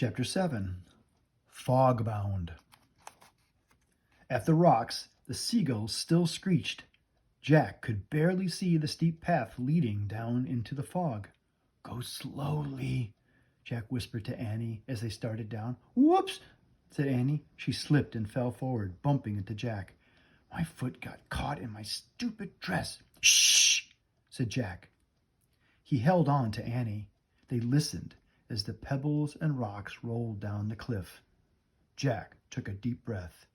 Chapter 7. Fogbound. At the rocks, the seagulls still screeched. Jack could barely see the steep path leading down into the fog. "Go slowly," Jack whispered to Annie as they started down. "Whoops," said Annie. She slipped and fell forward, bumping into Jack. "My foot got caught in my stupid dress." "Shh," said Jack. He held on to Annie. They listened as the pebbles and rocks rolled down the cliff. Jack took a deep breath.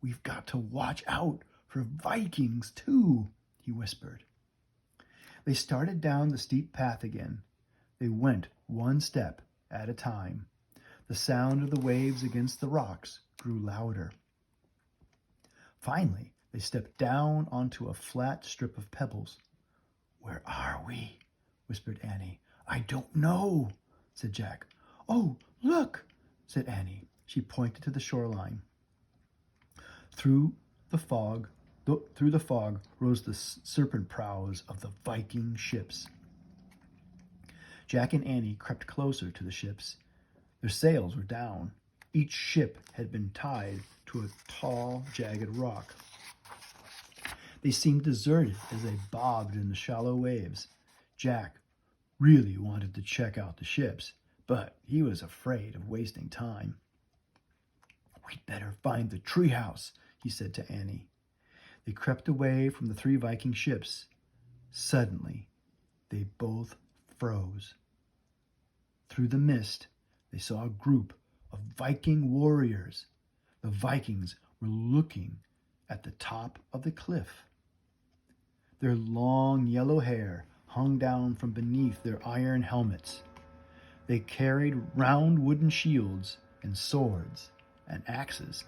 "We've got to watch out for Vikings, too," he whispered. They started down the steep path again. They went one step at a time. The sound of the waves against the rocks grew louder. Finally, they stepped down onto a flat strip of pebbles. "Where are we?" whispered Annie. "I don't know," said Jack. "Oh, look," said Annie. She pointed to the shoreline. Through the fog rose the serpent prows of the Viking ships. Jack and Annie crept closer to the ships. Their sails were down. Each ship had been tied to a tall, jagged rock. They seemed deserted as they bobbed in the shallow waves. Jack really wanted to check out the ships, but he was afraid of wasting time. "We'd better find the treehouse," he said to Annie. They crept away from the 3 Viking ships. Suddenly, they both froze. Through the mist, they saw a group of Viking warriors. The Vikings were looking at the top of the cliff. Their long yellow hair hung down from beneath their iron helmets. They carried round wooden shields and swords and axes.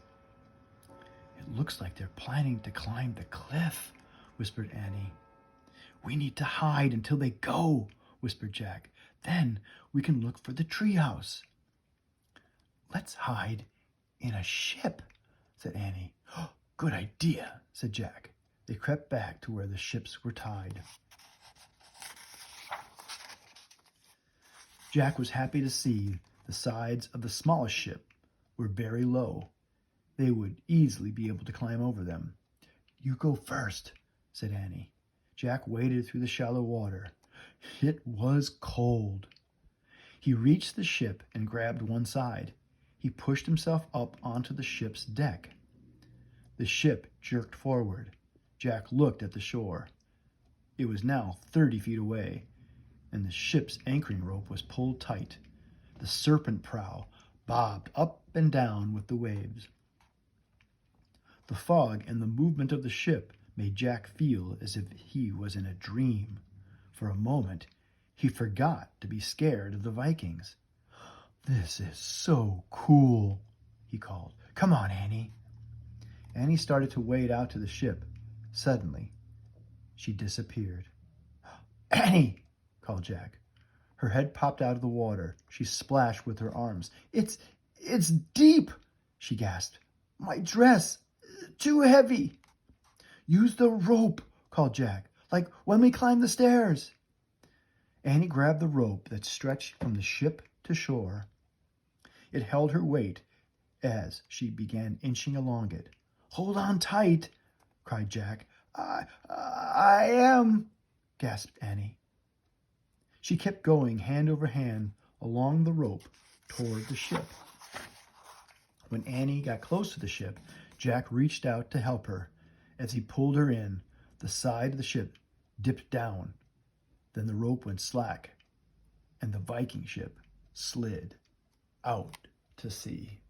"It looks like they're planning to climb the cliff," whispered Annie. "We need to hide until they go," whispered Jack. "Then we can look for the treehouse." "Let's hide in a ship," said Annie. "Good idea," said Jack. They crept back to where the ships were tied. Jack was happy to see the sides of the smallest ship were very low. They would easily be able to climb over them. "You go first," said Annie. Jack waded through the shallow water. It was cold. He reached the ship and grabbed one side. He pushed himself up onto the ship's deck. The ship jerked forward. Jack looked at the shore. It was now 30 feet away, and the ship's anchoring rope was pulled tight. The serpent prow bobbed up and down with the waves. The fog and the movement of the ship made Jack feel as if he was in a dream. For a moment, he forgot to be scared of the Vikings. "This is so cool," he called. "Come on, Annie." Annie started to wade out to the ship. Suddenly, she disappeared. "Annie!" called Jack. Her head popped out of the water. She splashed with her arms. It's deep," she gasped. "My dress, too heavy." "Use the rope," called Jack, "like when we climbed the stairs." Annie grabbed the rope that stretched from the ship to shore. It held her weight as she began inching along it. "Hold on tight," cried Jack. I am," gasped Annie. She kept going hand over hand along the rope toward the ship. When Annie got close to the ship, Jack reached out to help her. As he pulled her in, the side of the ship dipped down. Then the rope went slack, and the Viking ship slid out to sea.